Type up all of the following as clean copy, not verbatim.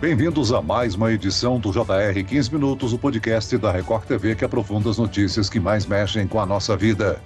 Bem-vindos a mais uma edição do JR 15 Minutos, o podcast da Record TV que aprofunda as notícias que mais mexem com a nossa vida.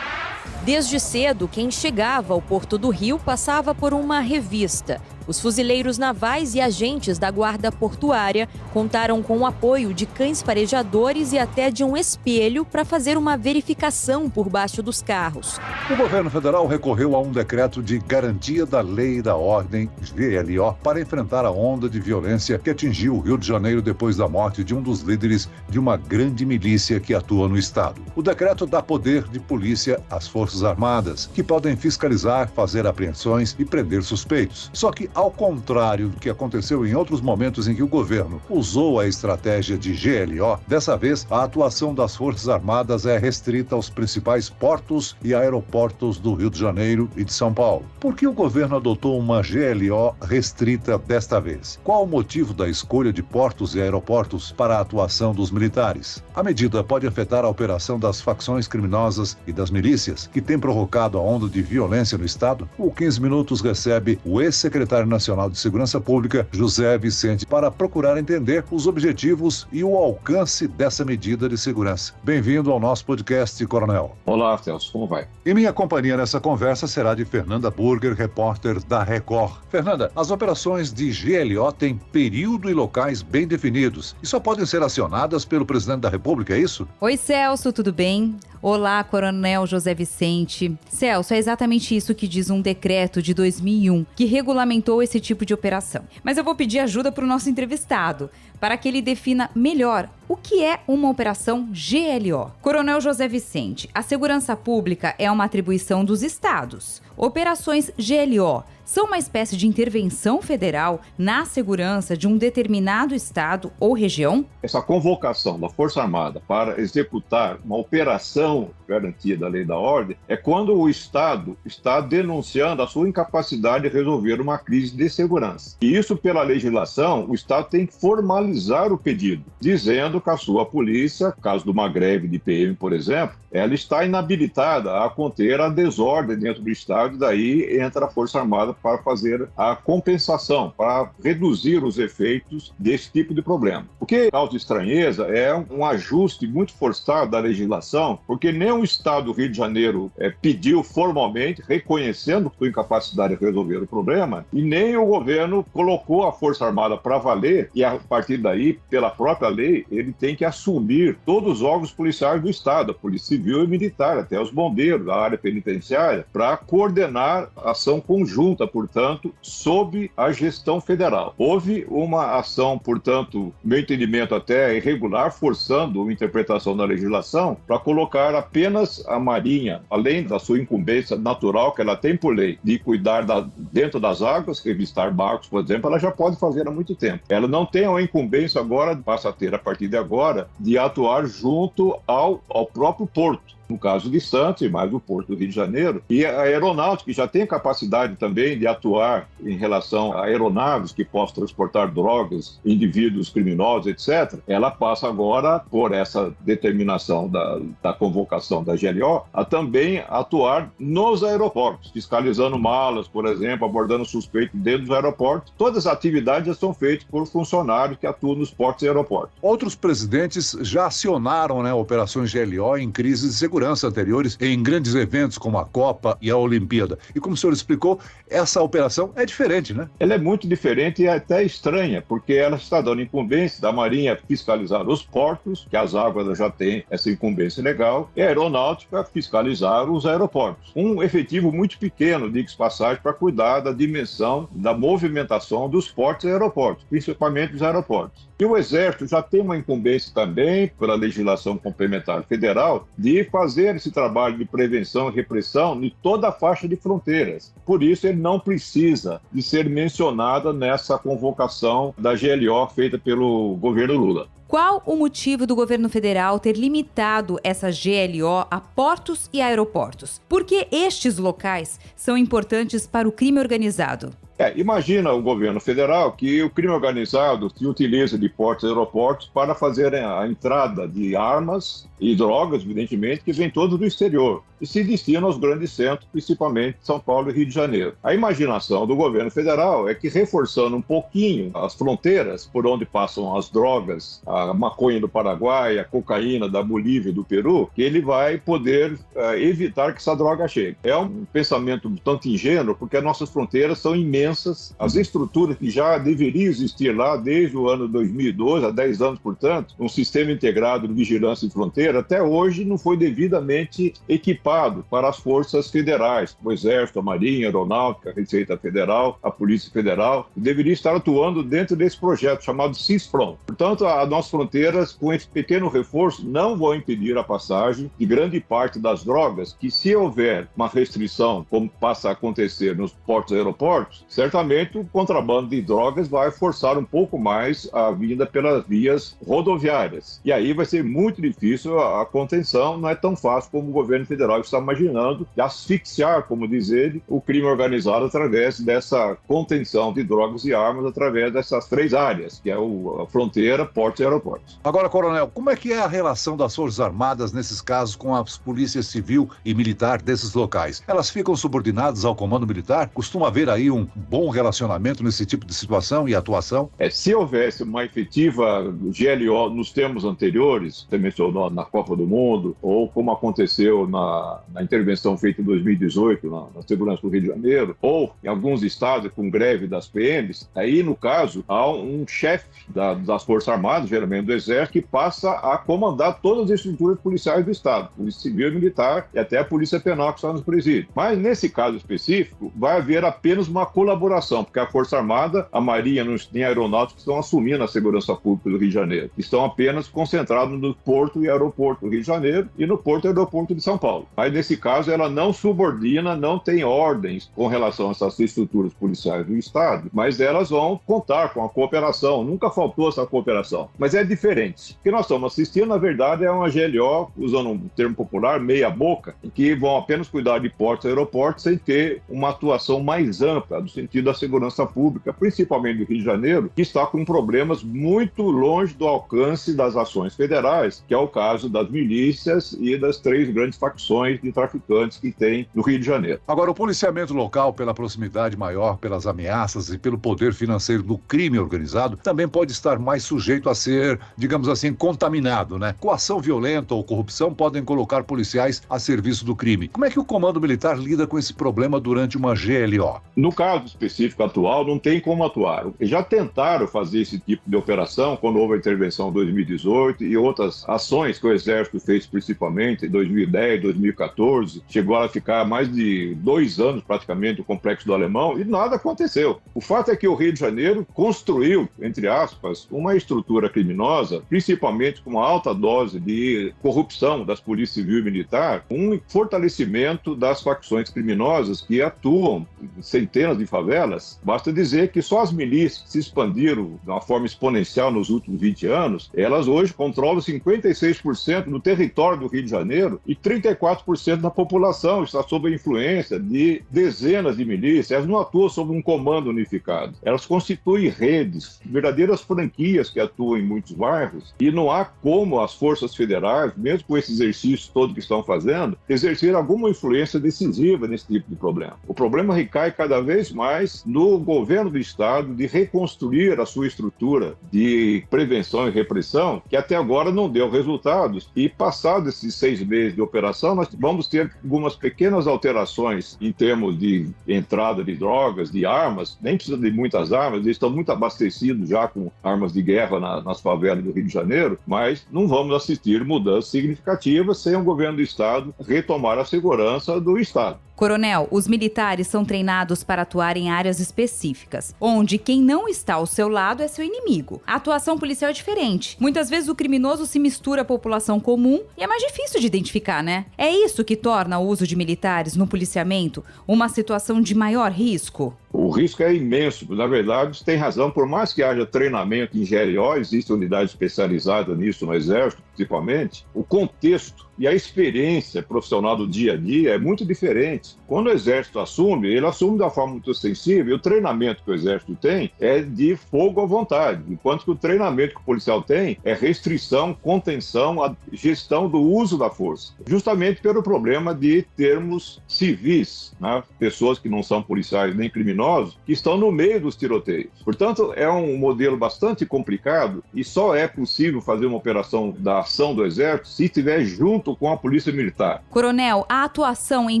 Desde cedo, quem chegava ao Porto do Rio passava por uma revista. Os fuzileiros navais e agentes da Guarda Portuária contaram com o apoio de cães farejadores e até de um espelho para fazer uma verificação por baixo dos carros. O governo federal recorreu a um decreto de garantia da lei e da ordem, GLO, para enfrentar a onda de violência que atingiu o Rio de Janeiro depois da morte de um dos líderes de uma grande milícia que atua no estado. O decreto dá poder de polícia às Forças Armadas, que podem fiscalizar, fazer apreensões e prender suspeitos. Só que, ao contrário do que aconteceu em outros momentos em que o governo usou a estratégia de GLO, dessa vez a atuação das Forças Armadas é restrita aos principais portos e aeroportos do Rio de Janeiro e de São Paulo. Por que o governo adotou uma GLO restrita desta vez? Qual o motivo da escolha de portos e aeroportos para a atuação dos militares? A medida pode afetar a operação das facções criminosas e das milícias, que tem provocado a onda de violência no estado? O 15 Minutos recebe o ex-secretário Nacional de Segurança Pública, José Vicente, para procurar entender os objetivos e o alcance dessa medida de segurança. Bem-vindo ao nosso podcast, Coronel. Olá, Celso, como vai? E minha companhia nessa conversa será de Fernanda Burger, repórter da Record. Fernanda, as operações de GLO têm período e locais bem definidos e só podem ser acionadas pelo presidente da República, é isso? Oi, Celso, tudo bem? Olá, Coronel José Vicente. Celso, é exatamente isso que diz um decreto de 2001, que regulamentou esse tipo de operação. Mas eu vou pedir ajuda para o nosso entrevistado, para que ele defina melhor o que é uma operação GLO. Coronel José Vicente, a segurança pública é uma atribuição dos estados. Operações GLO são uma espécie de intervenção federal na segurança de um determinado estado ou região? Essa convocação da Força Armada para executar uma operação garantia da lei e da ordem é quando o Estado está denunciando a sua incapacidade de resolver uma crise de segurança. E isso, pela legislação, o Estado tem que formalizar o pedido, dizendo que a sua polícia, caso de uma greve de PM, por exemplo, ela está inabilitada a conter a desordem dentro do Estado, e daí entra a Força Armada para fazer a compensação, para reduzir os efeitos desse tipo de problema. O que causa estranheza é um ajuste muito forçado da legislação, porque nem o Estado do Rio de Janeiro pediu formalmente, reconhecendo sua incapacidade de resolver o problema, e nem o governo colocou a Força Armada para valer, e a partir daí, pela própria lei, ele tem que assumir todos os órgãos policiais do Estado, a Polícia Civil e Militar, até os bombeiros, a área penitenciária, para coordenar ação conjunta, portanto, sob a gestão federal. Houve uma ação, portanto, meu entendimento até irregular, forçando a interpretação da legislação para colocar apenas a Marinha, além da sua incumbência natural que ela tem por lei, de cuidar dentro das águas, revistar barcos, por exemplo, ela já pode fazer há muito tempo. Ela não tem a incumbência agora, passa a ter a partir de agora, de atuar junto ao próprio porto. No caso de Santos e mais do Porto do Rio de Janeiro, e a aeronáutica, que já tem capacidade também de atuar em relação a aeronaves que possam transportar drogas, indivíduos criminosos, etc., ela passa agora, por essa determinação da convocação da GLO, a também atuar nos aeroportos, fiscalizando malas, por exemplo, abordando suspeitos dentro dos aeroportos. Todas as atividades já são feitas por funcionários que atuam nos portos e aeroportos. Outros presidentes já acionaram, operações GLO em crises de segurança anteriores em grandes eventos como a Copa e a Olimpíada. E como o senhor explicou, essa operação é diferente, né? Ela é muito diferente e até estranha, porque ela está dando incumbência da Marinha fiscalizar os portos, que as águas já têm essa incumbência legal, e a Aeronáutica fiscalizar os aeroportos. Um efetivo muito pequeno, diga-se passagem, para cuidar da dimensão da movimentação dos portos e aeroportos, principalmente os aeroportos. E o Exército já tem uma incumbência também, pela legislação complementar federal, de fazer esse trabalho de prevenção e repressão em toda a faixa de fronteiras. Por isso, ele não precisa de ser mencionado nessa convocação da GLO feita pelo governo Lula. Qual o motivo do governo federal ter limitado essa GLO a portos e aeroportos? Por que estes locais são importantes para o crime organizado? Imagina o governo federal que o crime organizado se utiliza de portos e aeroportos para fazer a entrada de armas e drogas, evidentemente, que vêm todos do exterior. e se destinam aos grandes centros, principalmente São Paulo e Rio de Janeiro. A imaginação do governo federal é que, reforçando um pouquinho as fronteiras por onde passam as drogas, a maconha do Paraguai, a cocaína da Bolívia e do Peru, que ele vai poder evitar que essa droga chegue. É um pensamento tanto ingênuo, porque as nossas fronteiras são imensas, as estruturas que já deveriam existir lá desde o ano 2012, há 10 anos, portanto, um sistema integrado de vigilância de fronteira, até hoje não foi devidamente equipado para as forças federais, o Exército, a Marinha, a Aeronáutica, a Receita Federal, a Polícia Federal, deveria estar atuando dentro desse projeto chamado CISFRON. Portanto, as nossas fronteiras, com esse pequeno reforço, não vão impedir a passagem de grande parte das drogas, que se houver uma restrição, como passa a acontecer nos portos e aeroportos, certamente o contrabando de drogas vai forçar um pouco mais a vinda pelas vias rodoviárias. E aí vai ser muito difícil a contenção, não é tão fácil como o governo federal está imaginando, de asfixiar, como diz ele, o crime organizado através dessa contenção de drogas e armas através dessas 3 áreas, que é a fronteira, portos e aeroportos. Agora, coronel, como é que é a relação das Forças Armadas nesses casos com as polícias civil e militar desses locais? Elas ficam subordinadas ao comando militar? Costuma haver aí um bom relacionamento nesse tipo de situação e atuação? Se houvesse uma efetiva GLO nos termos anteriores, você mencionou na Copa do Mundo, ou como aconteceu na intervenção feita em 2018 na segurança do Rio de Janeiro, ou em alguns estados com greve das PMs, aí, no caso, há um chefe das Forças Armadas, geralmente do Exército, que passa a comandar todas as estruturas policiais do Estado, Polícia Civil e Militar e até a Polícia Penal que está nos presídios. Mas, nesse caso específico, vai haver apenas uma colaboração, porque a Força Armada, a Marinha e a Aeronáutica estão assumindo a segurança pública do Rio de Janeiro. Estão apenas concentrados no Porto e Aeroporto do Rio de Janeiro e no Porto e Aeroporto de São Paulo. Mas, nesse caso, ela não subordina, não tem ordens com relação a essas estruturas policiais do Estado, mas elas vão contar com a cooperação. Nunca faltou essa cooperação. Mas é diferente. O que nós estamos assistindo, na verdade, é uma GLO, usando um termo popular, meia boca, em que vão apenas cuidar de portos e aeroportos sem ter uma atuação mais ampla no sentido da segurança pública, principalmente do Rio de Janeiro, que está com problemas muito longe do alcance das ações federais, que é o caso das milícias e das 3 grandes facções de traficantes que tem no Rio de Janeiro. Agora, o policiamento local, pela proximidade maior, pelas ameaças e pelo poder financeiro do crime organizado, também pode estar mais sujeito a ser, digamos assim, contaminado, né? Coação violenta ou corrupção podem colocar policiais a serviço do crime. Como é que o comando militar lida com esse problema durante uma GLO? No caso específico atual, não tem como atuar. Já tentaram fazer esse tipo de operação quando houve a intervenção em 2018 e outras ações que o Exército fez principalmente em 2010, 2014. Chegou a ficar mais de 2 anos praticamente o Complexo do Alemão e nada aconteceu. O fato é que o Rio de Janeiro construiu, entre aspas, uma estrutura criminosa, principalmente com uma alta dose de corrupção das polícias civil e militar, um fortalecimento das facções criminosas que atuam em centenas de favelas. Basta dizer que só as milícias que se expandiram de uma forma exponencial nos últimos 20 anos, elas hoje controlam 56% do território do Rio de Janeiro e 34% da população está sob a influência de dezenas de milícias. Elas não atuam sob um comando unificado. Elas constituem redes, verdadeiras franquias que atuam em muitos bairros e não há como as forças federais, mesmo com esse exercício todo que estão fazendo, exercer alguma influência decisiva nesse tipo de problema. O problema recai cada vez mais no governo do Estado de reconstruir a sua estrutura de prevenção e repressão, que até agora não deu resultados. E passados esses 6 meses de operação, nós vamos ter algumas pequenas alterações em termos de entrada de drogas, de armas. Nem precisa de muitas armas, eles estão muito abastecidos já com armas de guerra nas favelas do Rio de Janeiro, mas não vamos assistir mudanças significativas sem o governo do Estado retomar a segurança do Estado. Coronel, os militares são treinados para atuar em áreas específicas, onde quem não está ao seu lado é seu inimigo. A atuação policial é diferente. Muitas vezes o criminoso se mistura à população comum e é mais difícil de identificar, né? É isso que torna o uso de militares no policiamento uma situação de maior risco? O risco é imenso. Na verdade, você tem razão, por mais que haja treinamento em GLO, existe unidade especializada nisso no Exército, principalmente, o contexto e a experiência profissional do dia a dia é muito diferente. Quando o Exército assume, ele assume de uma forma muito sensível, e o treinamento que o Exército tem é de fogo à vontade, enquanto que o treinamento que o policial tem é restrição, contenção, a gestão do uso da força, justamente pelo problema de termos civis, né? Pessoas que não são policiais nem criminosos, que estão no meio dos tiroteios. Portanto, é um modelo bastante complicado e só é possível fazer uma operação da ação do Exército se estiver junto com a Polícia Militar. Coronel, a atuação em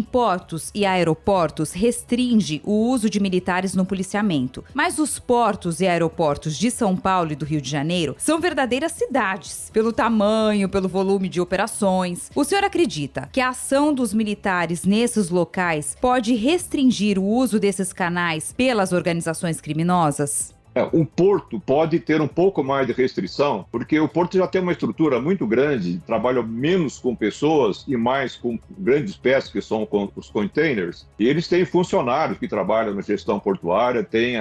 portos e aeroportos restringe o uso de militares no policiamento. Mas os portos e aeroportos de São Paulo e do Rio de Janeiro são verdadeiras cidades, pelo tamanho, pelo volume de operações. O senhor acredita que a ação dos militares nesses locais pode restringir o uso desses canais pelas organizações criminosas? Um porto pode ter um pouco mais de restrição, porque o porto já tem uma estrutura muito grande, trabalha menos com pessoas e mais com grandes peças, que são os containers. E eles têm funcionários que trabalham na gestão portuária, tem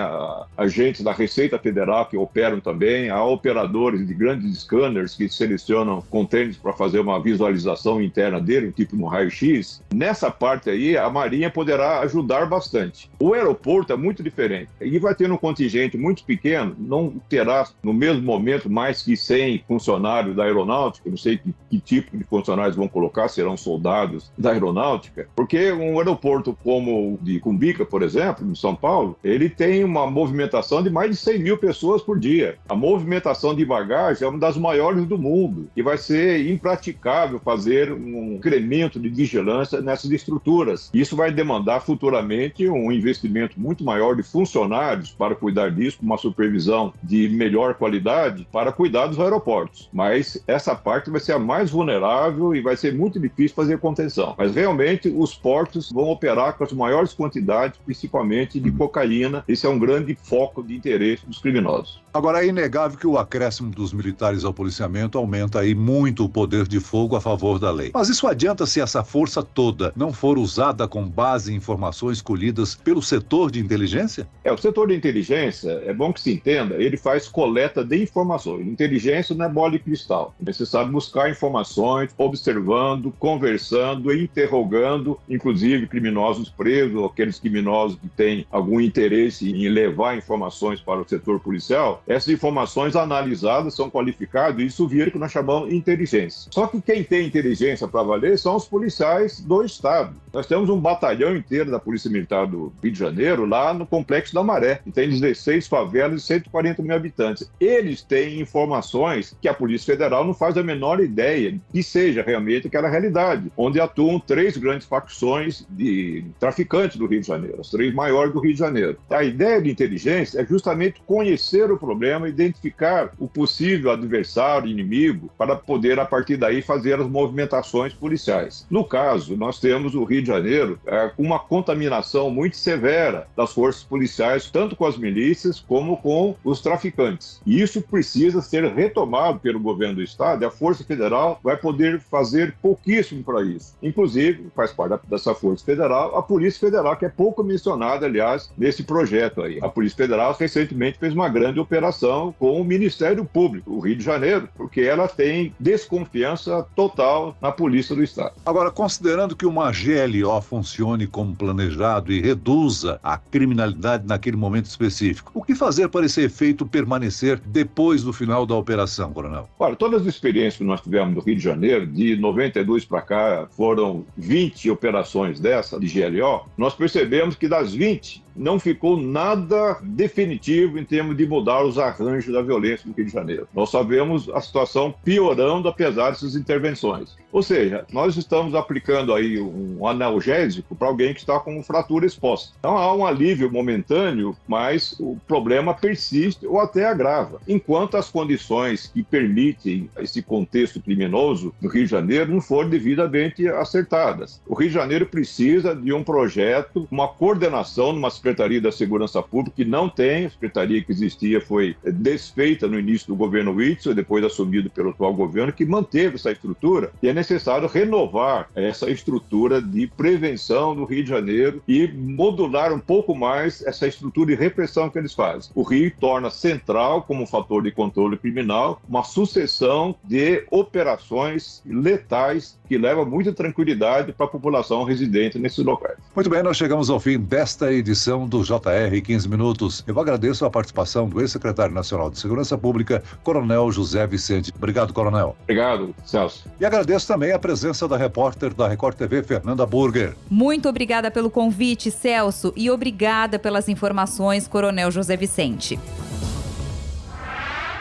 agentes da Receita Federal que operam também, há operadores de grandes scanners que selecionam containers para fazer uma visualização interna dele, tipo no raio-x. Nessa parte aí, a Marinha poderá ajudar bastante. O aeroporto é muito diferente. E vai ter um contingente muito pequeno, não terá no mesmo momento mais que 100 funcionários da aeronáutica, não sei que tipo de funcionários vão colocar, serão soldados da aeronáutica, porque um aeroporto como o de Cumbica, por exemplo, em São Paulo, ele tem uma movimentação de mais de 100 mil pessoas por dia. A movimentação de bagagem é uma das maiores do mundo e vai ser impraticável fazer um incremento de vigilância nessas estruturas. Isso vai demandar futuramente um investimento muito maior de funcionários para cuidar disso, uma supervisão de melhor qualidade para cuidar dos aeroportos. Mas essa parte vai ser a mais vulnerável e vai ser muito difícil fazer contenção. Mas realmente os portos vão operar com as maiores quantidades, principalmente de cocaína. Esse é um grande foco de interesse dos criminosos. Agora, é inegável que o acréscimo dos militares ao policiamento aumenta aí muito o poder de fogo a favor da lei. Mas isso adianta se essa força toda não for usada com base em informações colhidas pelo setor de inteligência? O setor de inteligência, é bom que se entenda, ele faz coleta de informações. Inteligência não é bola de cristal. Você sabe buscar informações, observando, conversando, interrogando, inclusive criminosos presos, ou aqueles criminosos que têm algum interesse em levar informações para o setor policial. Essas informações analisadas são qualificadas e isso vira que nós chamamos de inteligência. Só que quem tem inteligência para valer são os policiais do Estado. Nós temos um batalhão inteiro da Polícia Militar do Rio de Janeiro lá no Complexo da Maré, que tem 16 favelas e 140 mil habitantes. Eles têm informações que a Polícia Federal não faz a menor ideia que seja realmente aquela realidade, onde atuam 3 grandes facções de traficantes do Rio de Janeiro, as 3 maiores do Rio de Janeiro. A ideia de inteligência é justamente conhecer o problema, identificar o possível adversário, inimigo, para poder, a partir daí, fazer as movimentações policiais. No caso, nós temos o Rio de Janeiro com uma contaminação muito severa das forças policiais, tanto com as milícias como com os traficantes. E isso precisa ser retomado pelo governo do Estado e a Força Federal vai poder fazer pouquíssimo para isso. Inclusive, faz parte dessa Força Federal, a Polícia Federal, que é pouco mencionada, aliás, nesse projeto aí. A Polícia Federal recentemente fez uma grande operação com o Ministério Público, o Rio de Janeiro, porque ela tem desconfiança total na Polícia do Estado. Agora, considerando que uma GLO funcione como planejado e reduza a criminalidade naquele momento específico, o que fazer para esse efeito permanecer depois do final da operação, coronel? Olha, todas as experiências que nós tivemos no Rio de Janeiro, de 92 para cá, foram 20 operações dessa, de GLO, nós percebemos que das 20, não ficou nada definitivo em termos de mudar os arranjos da violência no Rio de Janeiro. Nós só vemos a situação piorando apesar dessas intervenções. Ou seja, nós estamos aplicando aí um analgésico para alguém que está com fratura exposta. Então há um alívio momentâneo, mas o problema persiste ou até agrava. Enquanto as condições que permitem esse contexto criminoso no Rio de Janeiro não forem devidamente acertadas. O Rio de Janeiro precisa de um projeto, uma coordenação, umas Secretaria da Segurança Pública, que não tem, a secretaria que existia foi desfeita no início do governo Whitson, depois assumido pelo atual governo, que manteve essa estrutura, e é necessário renovar essa estrutura de prevenção do Rio de Janeiro e modular um pouco mais essa estrutura de repressão que eles fazem. O Rio torna central, como fator de controle criminal, uma sucessão de operações letais que leva muita tranquilidade para a população residente nesses locais. Muito bem, nós chegamos ao fim desta edição do JR 15 Minutos. Eu agradeço a participação do ex-secretário nacional de Segurança Pública, Coronel José Vicente. Obrigado, Coronel. Obrigado, Celso. E agradeço também a presença da repórter da Record TV, Fernanda Burger. Muito obrigada pelo convite, Celso, e obrigada pelas informações, Coronel José Vicente.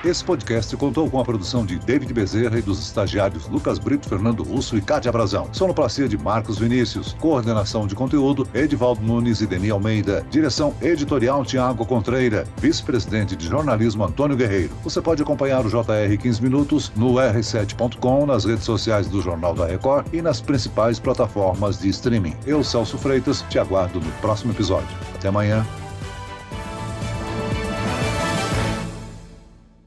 Esse podcast contou com a produção de David Bezerra e dos estagiários Lucas Brito, Fernando Russo e Cátia Brazão. Sonoplastia de Marcos Vinícius. Coordenação de conteúdo, Edivaldo Nunes e Deni Almeida. Direção editorial, Tiago Contreira. Vice-presidente de jornalismo, Antônio Guerreiro. Você pode acompanhar o JR 15 Minutos no r7.com, nas redes sociais do Jornal da Record e nas principais plataformas de streaming. Eu, Celso Freitas, te aguardo no próximo episódio. Até amanhã.